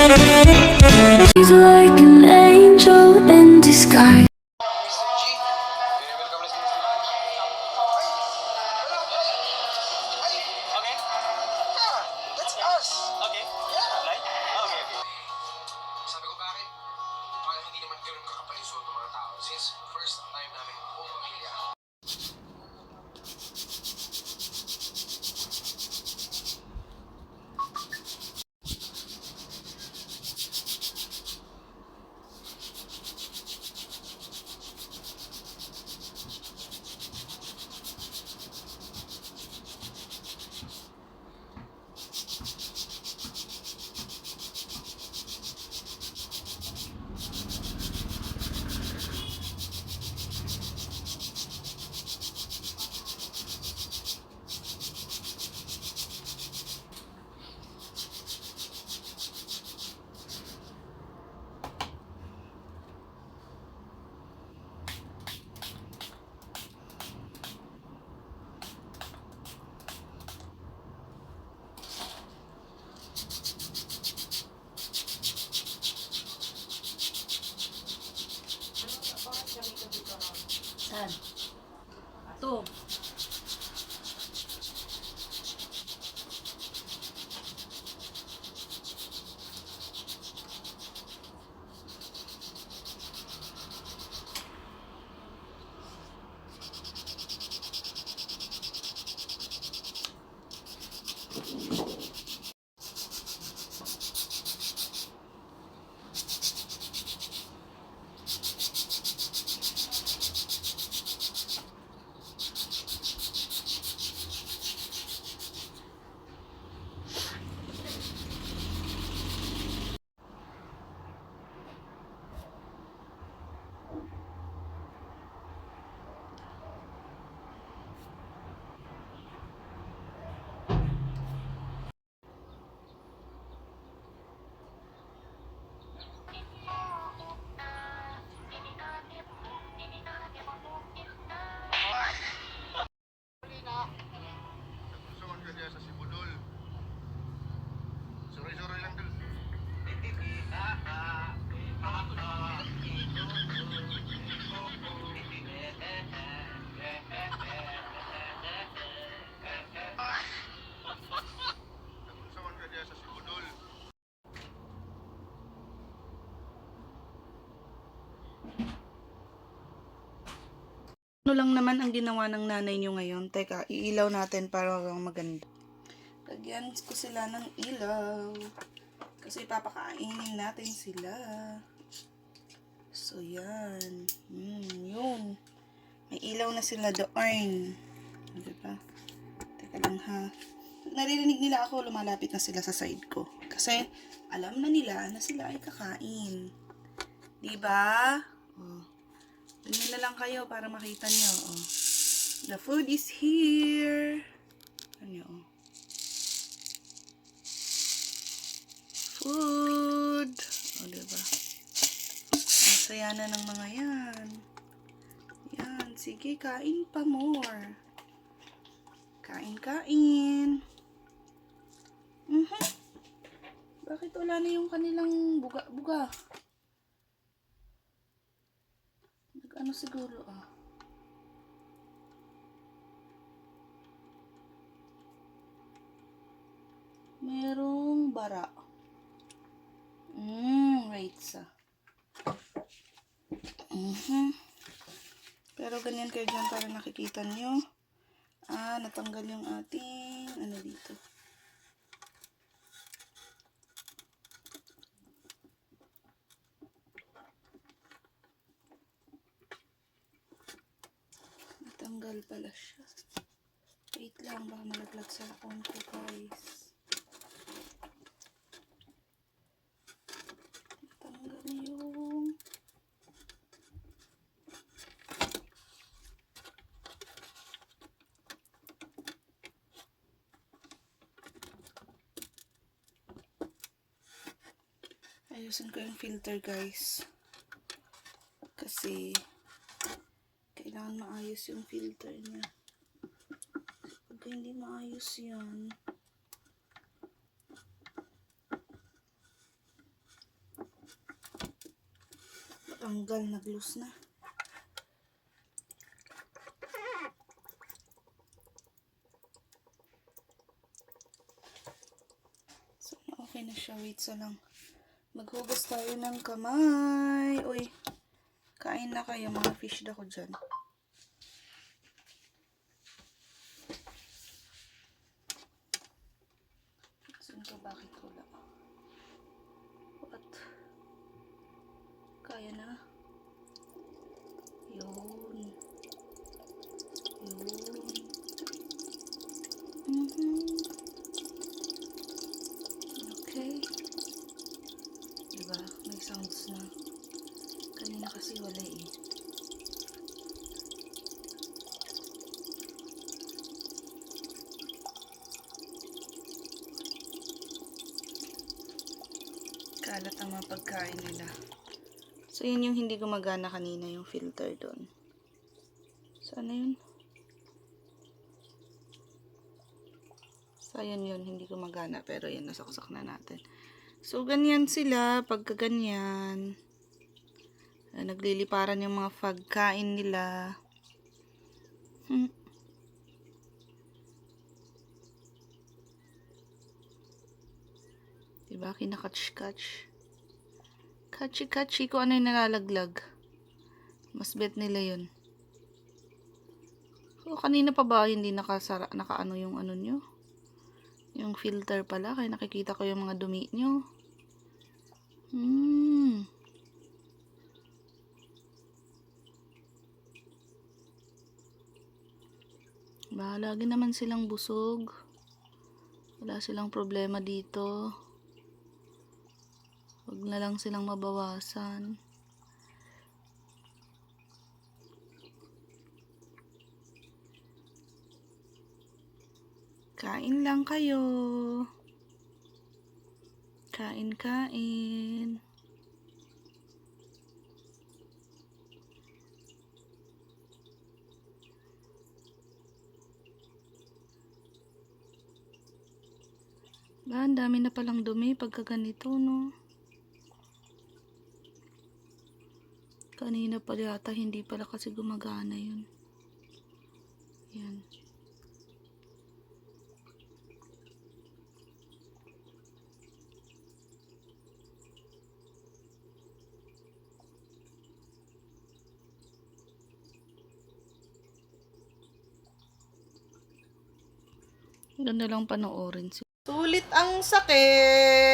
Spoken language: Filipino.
She's like an angel in disguise. Sabi ko bakit? Parang hindi naman ganun kakapal yung suot ng mga tao. Since first time namin buong pamilya. Saan? Ito. Sa Sibudol. Sorry lang dul. Nagsusawan ka diya sa Sibudol. Ano lang naman ang ginawa ng nanay nyo ngayon? Teka, iilaw natin para maganda. Lagyan ko sila ng ilaw. Kasi papakainin natin sila. So, yan. Yun. May ilaw na sila doon. Diba? Teka lang ha. Naririnig nila ako, lumalapit na sila sa side ko. Kasi, alam na nila na sila ay kakain. Diba? Oh. Ganyan na lang kayo para makita nyo. Oh. The food is here. Ano oh. Food. O, diba? Ang saya na ng mga yan. Yan. Sige, kain pa more. Kain. Bakit wala na yung kanilang buga-buga? Nag-ano siguro ah. Merong bara. Rates ah. Pero ganyan kayo dyan para nakikita nyo. Natanggal yung ating ano dito. Natanggal pala siya. Wait lang, baka malaglag sa phone ko guys. Natanggal yung ayusin ko yung filter guys. Kasi kailangan maayos yung filter niya. Pag hindi maayos yan, Tanggal, nag-loose na. So, okay na siya. Wait sa lang. Maghugas tayo ng kamay. Uy, kain na kayo mga fish da ko dyan. Saan ko, bakit wala? What? Kaya na? Yun. Yun. Okay. Diba? May sounds na. Kanina kasi wala eh. Kalat ang mga pagkain nila. So, yun yung hindi gumagana kanina, yung filter doon. Sana yun? So, yun, hindi gumagana. Pero yun, nasaksak na natin. So, ganyan sila. Pagka ganyan. Nagliliparan yung mga pagkain nila. Diba? Kinakatch-catch. Catchy-catchy kung ano yung nalalaglag. Mas bet nila yun. So, kanina pa ba hindi nakaano yung ano nyo? Yung filter pala. Kaya nakikita ko yung mga dumi nyo. Lagi naman silang busog. Wala silang problema dito. Huwag na lang silang mabawasan. Kain lang kayo. Kain. Ang dami na palang dumi pagka ganito, no? Kanina pala yata, hindi pala kasi gumagana yun. Yan. Ganda lang panoorin. Sulit ang sakit.